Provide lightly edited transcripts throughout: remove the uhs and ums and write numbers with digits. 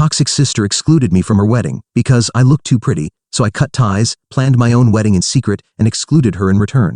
toxic sister excluded me from her wedding because I looked too pretty, so I cut ties, planned my own wedding in secret, and excluded her in return.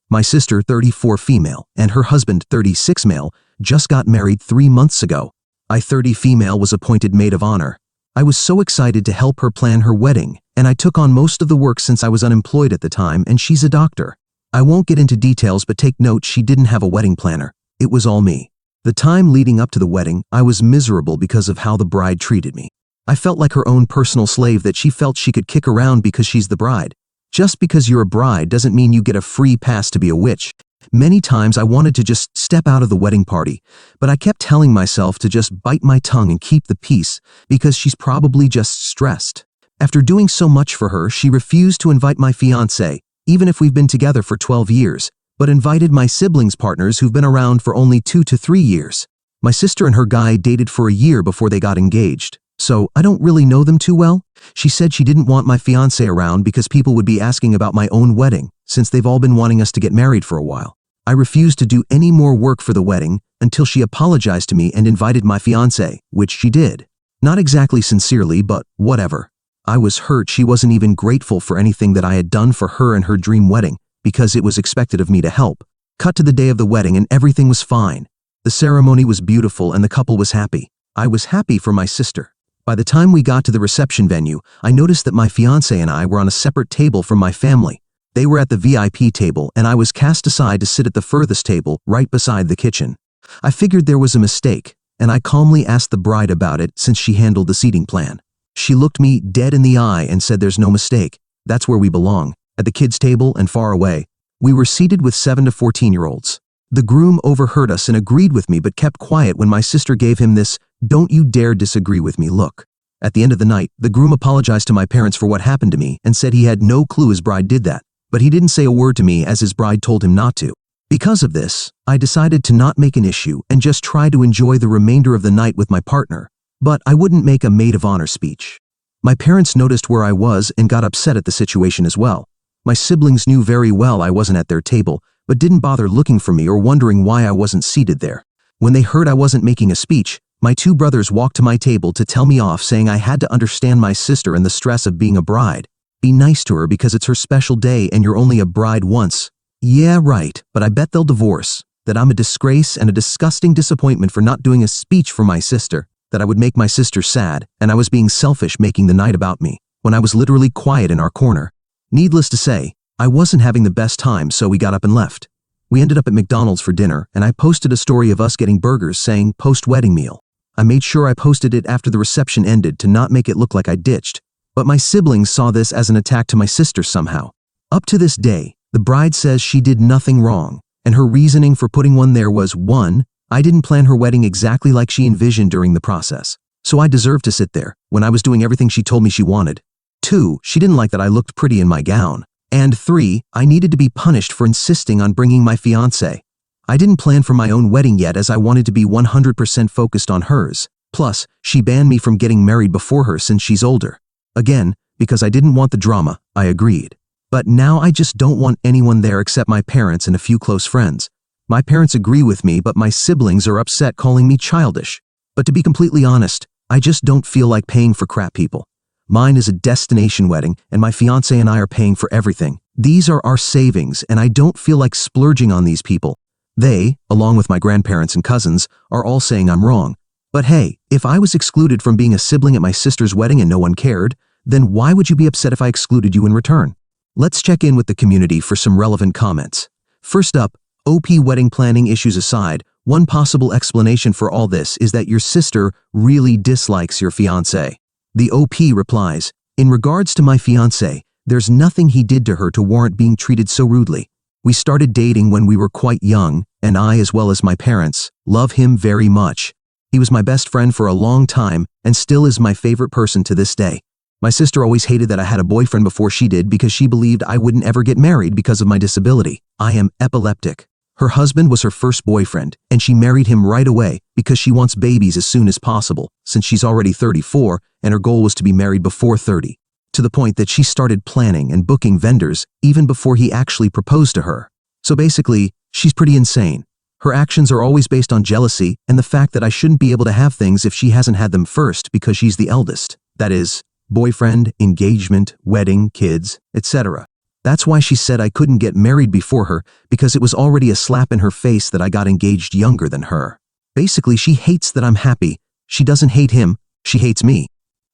My sister, 34 female, and her husband, 36 male, just got married 3 months ago. I, 30 female, was appointed maid of honor. I was so excited to help her plan her wedding, and I took on most of the work since I was unemployed at the time, and she's a doctor. I won't get into details, but take note, she didn't have a wedding planner. It was all me. The time leading up to the wedding, I was miserable because of how the bride treated me. I felt like her own personal slave that she felt she could kick around because she's the bride. Just because you're a bride doesn't mean you get a free pass to be a witch. Many times I wanted to just step out of the wedding party, but I kept telling myself to just bite my tongue and keep the peace because she's probably just stressed. After doing so much for her, she refused to invite my fiancé, even if we've been together for 12 years, but invited my siblings' partners who've been around for only 2 to 3 years. My sister and her guy dated for a year before they got engaged, so I don't really know them too well. She said she didn't want my fiancé around because people would be asking about my own wedding, since they've all been wanting us to get married for a while. I refused to do any more work for the wedding until she apologized to me and invited my fiancé, which she did. Not exactly sincerely, but whatever. I was hurt she wasn't even grateful for anything that I had done for her and her dream wedding, because it was expected of me to help. Cut to the day of the wedding and everything was fine. The ceremony was beautiful and the couple was happy. I was happy for my sister. By the time we got to the reception venue, I noticed that my fiancé and I were on a separate table from my family. They were at the VIP table and I was cast aside to sit at the furthest table right beside the kitchen. I figured there was a mistake, and I calmly asked the bride about it since she handled the seating plan. She looked me dead in the eye and said there's no mistake. That's where we belong, at the kids' table and far away. We were seated with 7 to 14-year-olds. The groom overheard us and agreed with me but kept quiet when my sister gave him this "don't you dare disagree with me" look. At the end of the night, the groom apologized to my parents for what happened to me and said he had no clue his bride did that, but he didn't say a word to me as his bride told him not to. Because of this, I decided to not make an issue and just try to enjoy the remainder of the night with my partner, but I wouldn't make a maid of honor speech. My parents noticed where I was and got upset at the situation as well. My siblings knew very well I wasn't at their table, but didn't bother looking for me or wondering why I wasn't seated there. When they heard I wasn't making a speech, my 2 brothers walked to my table to tell me off, saying I had to understand my sister and the stress of being a bride. Be nice to her because it's her special day and you're only a bride once. Yeah, right, but I bet they'll divorce. That I'm a disgrace and a disgusting disappointment for not doing a speech for my sister. That I would make my sister sad, and I was being selfish making the night about me, when I was literally quiet in our corner. Needless to say, I wasn't having the best time, so we got up and left. We ended up at McDonald's for dinner, and I posted a story of us getting burgers saying post-wedding meal. I made sure I posted it after the reception ended to not make it look like I ditched. But my siblings saw this as an attack to my sister somehow. Up to this day, the bride says she did nothing wrong, and her reasoning for putting one there was 1. I didn't plan her wedding exactly like she envisioned during the process, so I deserved to sit there when I was doing everything she told me she wanted. 2. She didn't like that I looked pretty in my gown. And 3. I needed to be punished for insisting on bringing my fiancé. I didn't plan for my own wedding yet as I wanted to be 100% focused on hers. Plus, she banned me from getting married before her since she's older. Again, because I didn't want the drama, I agreed. But now I just don't want anyone there except my parents and a few close friends. My parents agree with me, but my siblings are upset, calling me childish. But to be completely honest, I just don't feel like paying for crap people. Mine is a destination wedding, and my fiancé and I are paying for everything. These are our savings, and I don't feel like splurging on these people. They, along with my grandparents and cousins, are all saying I'm wrong. But hey, if I was excluded from being a sibling at my sister's wedding and no one cared, then why would you be upset if I excluded you in return? Let's check in with the community for some relevant comments. First up, OP wedding planning issues aside, one possible explanation for all this is that your sister really dislikes your fiancé. The OP replies, "In regards to my fiancé, there's nothing he did to her to warrant being treated so rudely. We started dating when we were quite young, and I, as well as my parents, love him very much. He was my best friend for a long time and still is my favorite person to this day. My sister always hated that I had a boyfriend before she did because she believed I wouldn't ever get married because of my disability. I am epileptic. Her husband was her first boyfriend, and she married him right away because she wants babies as soon as possible, since she's already 34 and her goal was to be married before 30, to the point that she started planning and booking vendors even before he actually proposed to her. So basically, she's pretty insane. Her actions are always based on jealousy and the fact that I shouldn't be able to have things if she hasn't had them first because she's the eldest. That is, boyfriend, engagement, wedding, kids, etc. That's why she said I couldn't get married before her, because it was already a slap in her face that I got engaged younger than her. Basically, she hates that I'm happy. She doesn't hate him, she hates me.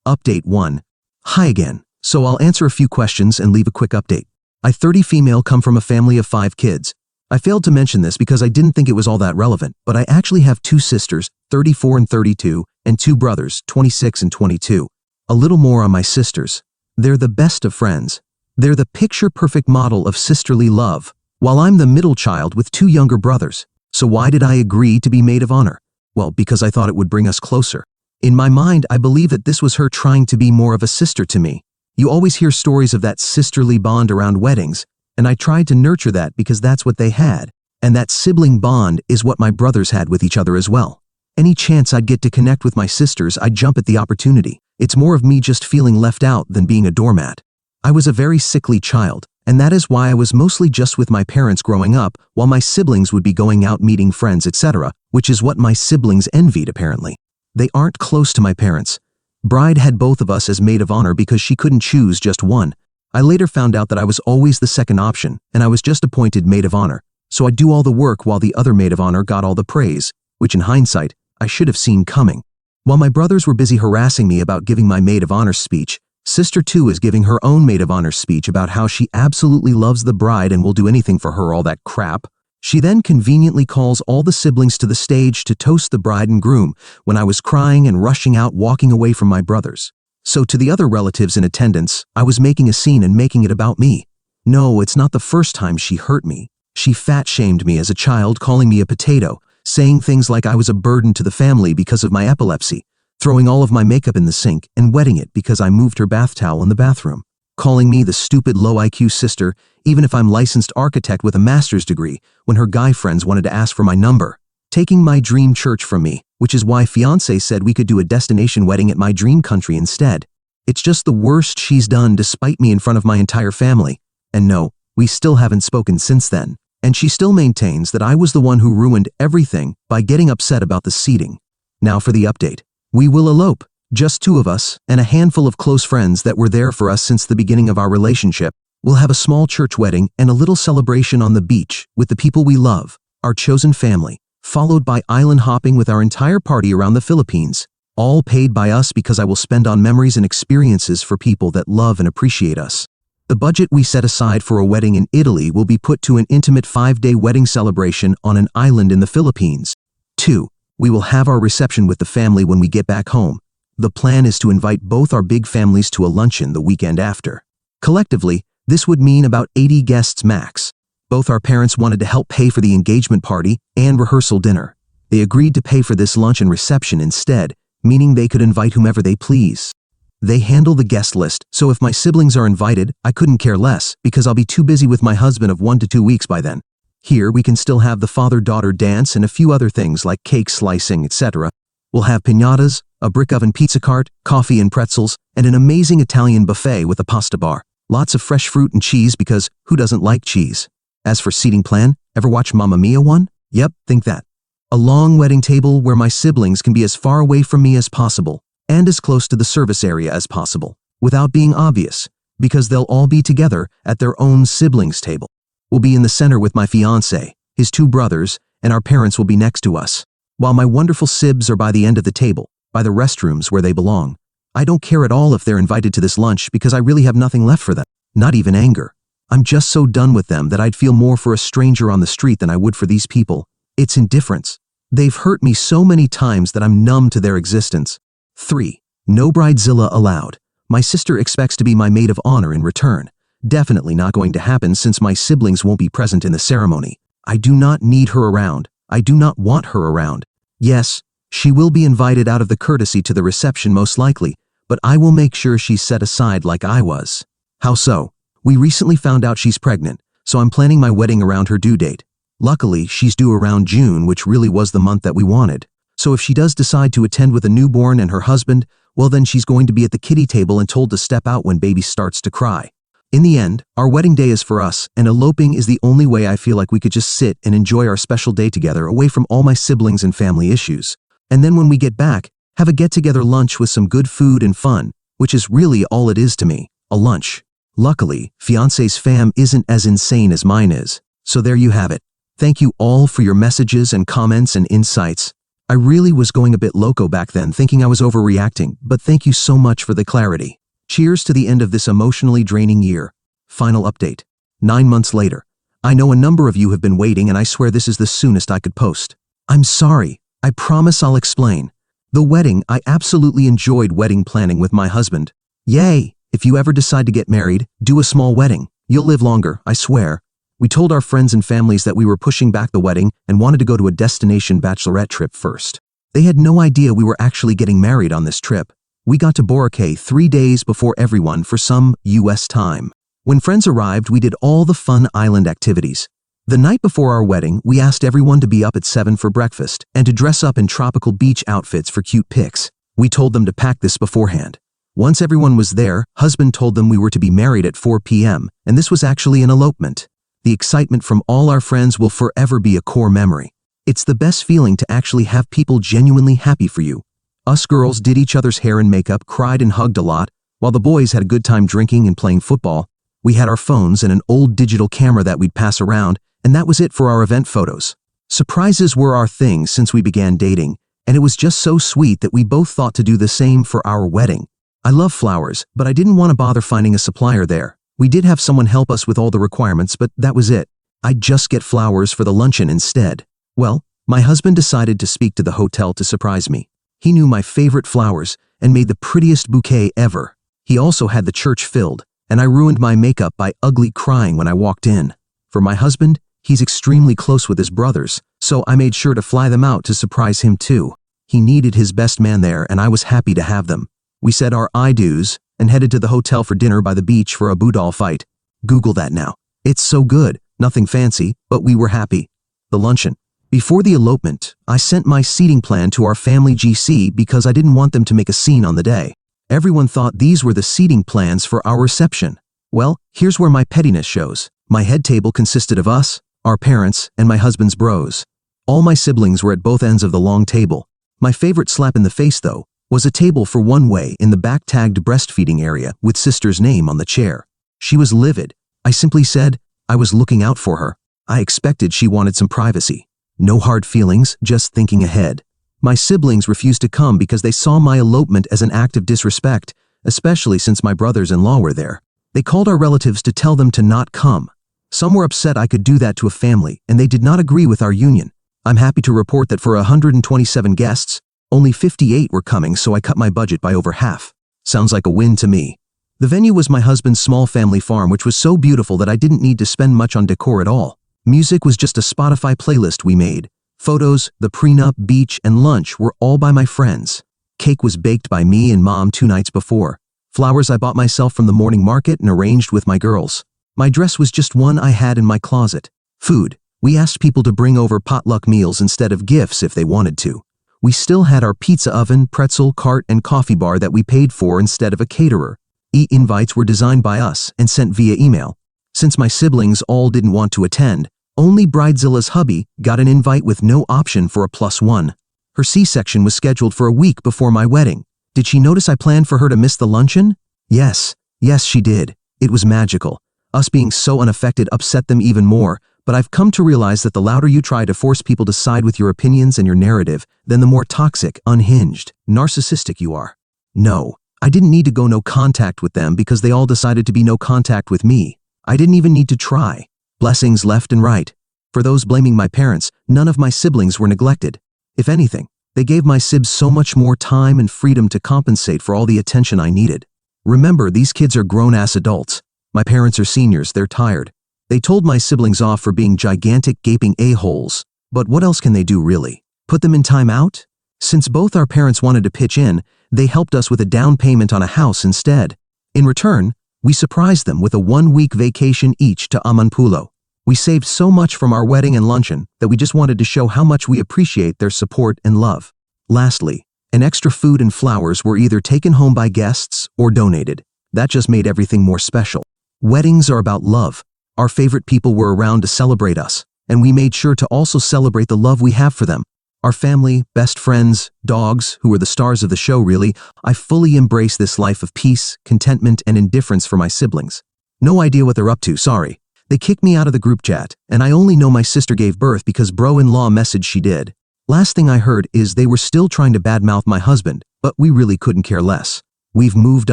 Update 1. Hi again. So I'll answer a few questions and leave a quick update. I 30 female come from a family of 5 kids. I failed to mention this because I didn't think it was all that relevant, but I actually have 2 sisters, 34 and 32, and 2 brothers, 26 and 22. A little more on my sisters. They're the best of friends. They're the picture-perfect model of sisterly love, while I'm the middle child with 2 younger brothers. So why did I agree to be maid of honor? Well, because I thought it would bring us closer. In my mind, I believe that this was her trying to be more of a sister to me. You always hear stories of that sisterly bond around weddings, and I tried to nurture that because that's what they had. And that sibling bond is what my brothers had with each other as well. Any chance I'd get to connect with my sisters, I'd jump at the opportunity. It's more of me just feeling left out than being a doormat. I was a very sickly child, and that is why I was mostly just with my parents growing up, while my siblings would be going out meeting friends, etc., which is what my siblings envied apparently. They aren't close to my parents. Bride had both of us as maid of honor because she couldn't choose just one. I later found out that I was always the second option, and I was just appointed maid of honor, so I'd do all the work while the other maid of honor got all the praise, which in hindsight, I should have seen coming. While my brothers were busy harassing me about giving my maid of honor speech, Sister 2 is giving her own maid of honor speech about how she absolutely loves the bride and will do anything for her, all that crap. She then conveniently calls all the siblings to the stage to toast the bride and groom when I was crying and rushing out, walking away from my brothers. So to the other relatives in attendance, I was making a scene and making it about me. No, it's not the first time she hurt me. She fat-shamed me as a child, calling me a potato, saying things like I was a burden to the family because of my epilepsy, throwing all of my makeup in the sink and wetting it because I moved her bath towel in the bathroom, calling me the stupid low-IQ sister even if I'm licensed architect with a master's degree when her guy friends wanted to ask for my number, taking my dream church from me, which is why fiancé said we could do a destination wedding at my dream country instead. It's just the worst she's done despite me in front of my entire family. And no, we still haven't spoken since then. And she still maintains that I was the one who ruined everything by getting upset about the seating. Now for the update. We will elope, just 2 of us, and a handful of close friends that were there for us since the beginning of our relationship. We'll have a small church wedding and a little celebration on the beach with the people we love, our chosen family, followed by island hopping with our entire party around the Philippines, all paid by us because I will spend on memories and experiences for people that love and appreciate us. The budget we set aside for a wedding in Italy will be put to an intimate 5-day wedding celebration on an island in the Philippines. 2. We will have our reception with the family when we get back home. The plan is to invite both our big families to a luncheon the weekend after. Collectively, this would mean about 80 guests max. Both our parents wanted to help pay for the engagement party and rehearsal dinner. They agreed to pay for this lunch and reception instead, meaning they could invite whomever they please. They handle the guest list, so if my siblings are invited, I couldn't care less because I'll be too busy with my husband of 1 to 2 weeks by then. Here, we can still have the father-daughter dance and a few other things like cake slicing, etc. We'll have piñatas, a brick oven pizza cart, coffee and pretzels, and an amazing Italian buffet with a pasta bar. Lots of fresh fruit and cheese because who doesn't like cheese? As for seating plan, ever watch Mamma Mia 1? Yep, think that. A long wedding table where my siblings can be as far away from me as possible and as close to the service area as possible, without being obvious, because they'll all be together at their own siblings table. We'll be in the center with my fiancé, his 2 brothers, and our parents will be next to us, while my wonderful sibs are by the end of the table, by the restrooms where they belong. I don't care at all if they're invited to this lunch because I really have nothing left for them, not even anger. I'm just so done with them that I'd feel more for a stranger on the street than I would for these people. It's indifference. They've hurt me so many times that I'm numb to their existence. 3. No bridezilla allowed. My sister expects to be my maid of honor in return. Definitely not going to happen since my siblings won't be present in the ceremony. I do not need her around. I do not want her around. Yes, she will be invited out of the courtesy to the reception most likely, but I will make sure she's set aside like I was. How so? We recently found out she's pregnant, so I'm planning my wedding around her due date. Luckily, she's due around June, which really was the month that we wanted. So if she does decide to attend with a newborn and her husband, well then she's going to be at the kiddie table and told to step out when baby starts to cry. In the end, our wedding day is for us, and eloping is the only way I feel like we could just sit and enjoy our special day together away from all my siblings and family issues. And then when we get back, have a get-together lunch with some good food and fun, which is really all it is to me, a lunch. Luckily, fiancé's fam isn't as insane as mine is. So there you have it. Thank you all for your messages and comments and insights. I really was going a bit loco back then, thinking I was overreacting, but thank you so much for the clarity. Cheers to the end of this emotionally draining year. Final update. 9 months later. I know a number of you have been waiting, and I swear this is the soonest I could post. I'm sorry. I promise I'll explain. The wedding, I absolutely enjoyed wedding planning with my husband. Yay! If you ever decide to get married, do a small wedding. You'll live longer, I swear. We told our friends and families that we were pushing back the wedding and wanted to go to a destination bachelorette trip first. They had no idea we were actually getting married on this trip. We got to Boracay 3 days before everyone for some US time. When friends arrived, we did all the fun island activities. The night before our wedding, we asked everyone to be up at 7 for breakfast and to dress up in tropical beach outfits for cute pics. We told them to pack this beforehand. Once everyone was there, husband told them we were to be married at 4 p.m., and this was actually an elopement. The excitement from all our friends will forever be a core memory. It's the best feeling to actually have people genuinely happy for you. Us girls did each other's hair and makeup, cried and hugged a lot, while the boys had a good time drinking and playing football. We had our phones and an old digital camera that we'd pass around, and that was it for our event photos. Surprises were our thing since we began dating, and it was just so sweet that we both thought to do the same for our wedding. I love flowers, but I didn't want to bother finding a supplier there. We did have someone help us with all the requirements, but that was it. I'd just get flowers for the luncheon instead. Well, my husband decided to speak to the hotel to surprise me. He knew my favorite flowers and made the prettiest bouquet ever. He also had the church filled, and I ruined my makeup by ugly crying when I walked in. For my husband, he's extremely close with his brothers, so I made sure to fly them out to surprise him too. He needed his best man there, and I was happy to have them. We said our I-do's and headed to the hotel for dinner by the beach for a boudal fight. Google that now. It's so good, nothing fancy, but we were happy. The luncheon. Before the elopement, I sent my seating plan to our family GC because I didn't want them to make a scene on the day. Everyone thought these were the seating plans for our reception. Well, here's where my pettiness shows. My head table consisted of us, our parents, and my husband's bros. All my siblings were at both ends of the long table. My favorite slap in the face, though, was a table for one way in the back-tagged breastfeeding area with sister's name on the chair. She was livid. I simply said, I was looking out for her. I expected she wanted some privacy. No hard feelings, just thinking ahead. My siblings refused to come because they saw my elopement as an act of disrespect, especially since my brothers-in-law were there. They called our relatives to tell them to not come. Some were upset I could do that to a family, and they did not agree with our union. I'm happy to report that for 127 guests, only 58 were coming, so I cut my budget by over half. Sounds like a win to me. The venue was my husband's small family farm, which was so beautiful that I didn't need to spend much on decor at all. Music was just a Spotify playlist we made. Photos, the prenup, beach, and lunch were all by my friends. Cake was baked by me and Mom 2 nights before. Flowers I bought myself from the morning market and arranged with my girls. My dress was just one I had in my closet. Food. We asked people to bring over potluck meals instead of gifts if they wanted to. We still had our pizza oven, pretzel, cart, and coffee bar that we paid for instead of a caterer. E-invites were designed by us and sent via email. Since my siblings all didn't want to attend, only Bridezilla's hubby got an invite with no option for a +1. Her C-section was scheduled for a week before my wedding. Did she notice I planned for her to miss the luncheon? Yes, she did. It was magical. Us being so unaffected upset them even more, but I've come to realize that the louder you try to force people to side with your opinions and your narrative, then the more toxic, unhinged, narcissistic you are. No, I didn't need to go no contact with them because they all decided to be no contact with me. I didn't even need to try. Blessings left and right. For those blaming my parents, none of my siblings were neglected. If anything, they gave my sibs so much more time and freedom to compensate for all the attention I needed. Remember, these kids are grown-ass adults. My parents are seniors, they're tired. They told my siblings off for being gigantic gaping a-holes. But what else can they do really? Put them in time out? Since both our parents wanted to pitch in, they helped us with a down payment on a house instead. In return, we surprised them with a 1-week vacation each to Amanpulo. We saved so much from our wedding and luncheon that we just wanted to show how much we appreciate their support and love. Lastly, an extra food and flowers were either taken home by guests or donated. That just made everything more special. Weddings are about love. Our favorite people were around to celebrate us, and we made sure to also celebrate the love we have for them. Our family, best friends, dogs, who were the stars of the show really. I fully embrace this life of peace, contentment, and indifference for my siblings. No idea what they're up to, sorry. They kicked me out of the group chat, and I only know my sister gave birth because bro-in-law messaged she did. Last thing I heard is they were still trying to badmouth my husband, but we really couldn't care less. We've moved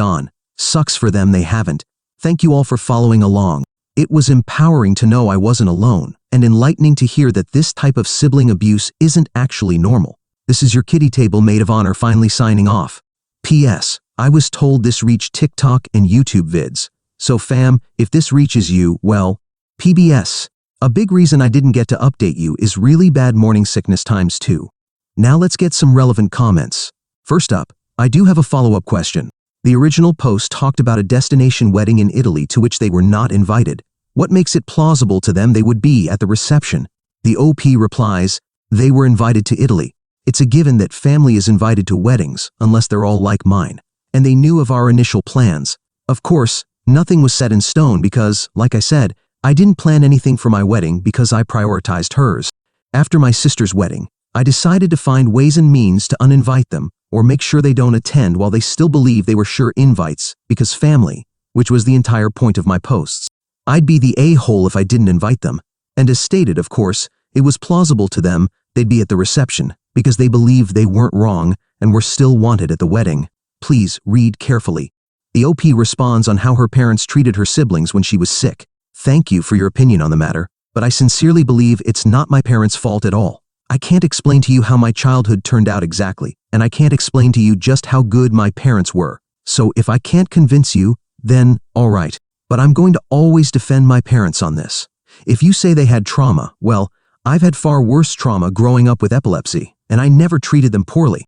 on. Sucks for them they haven't. Thank you all for following along. It was empowering to know I wasn't alone, and enlightening to hear that this type of sibling abuse isn't actually normal. This is your kitty table maid of honor finally signing off. P.S. I was told this reached TikTok and YouTube vids. So fam, if this reaches you, well, PBS. A big reason I didn't get to update you is really bad morning sickness times 2. Now let's get some relevant comments. First up, I do have a follow-up question. The original post talked about a destination wedding in Italy to which they were not invited. What makes it plausible to them they would be at the reception? The OP replies, they were invited to Italy. It's a given that family is invited to weddings, unless they're all like mine. And they knew of our initial plans. Of course, nothing was set in stone because, like I said, I didn't plan anything for my wedding because I prioritized hers. After my sister's wedding, I decided to find ways and means to uninvite them or make sure they don't attend while they still believe they were sure invites because family, which was the entire point of my posts. I'd be the a-hole if I didn't invite them. And as stated, of course, it was plausible to them they'd be at the reception because they believed they weren't wrong and were still wanted at the wedding. Please read carefully. The OP responds on how her parents treated her siblings when she was sick. Thank you for your opinion on the matter, but I sincerely believe it's not my parents' fault at all. I can't explain to you how my childhood turned out exactly, and I can't explain to you just how good my parents were. So if I can't convince you, then all right. But I'm going to always defend my parents on this. If you say they had trauma, well, I've had far worse trauma growing up with epilepsy, and I never treated them poorly.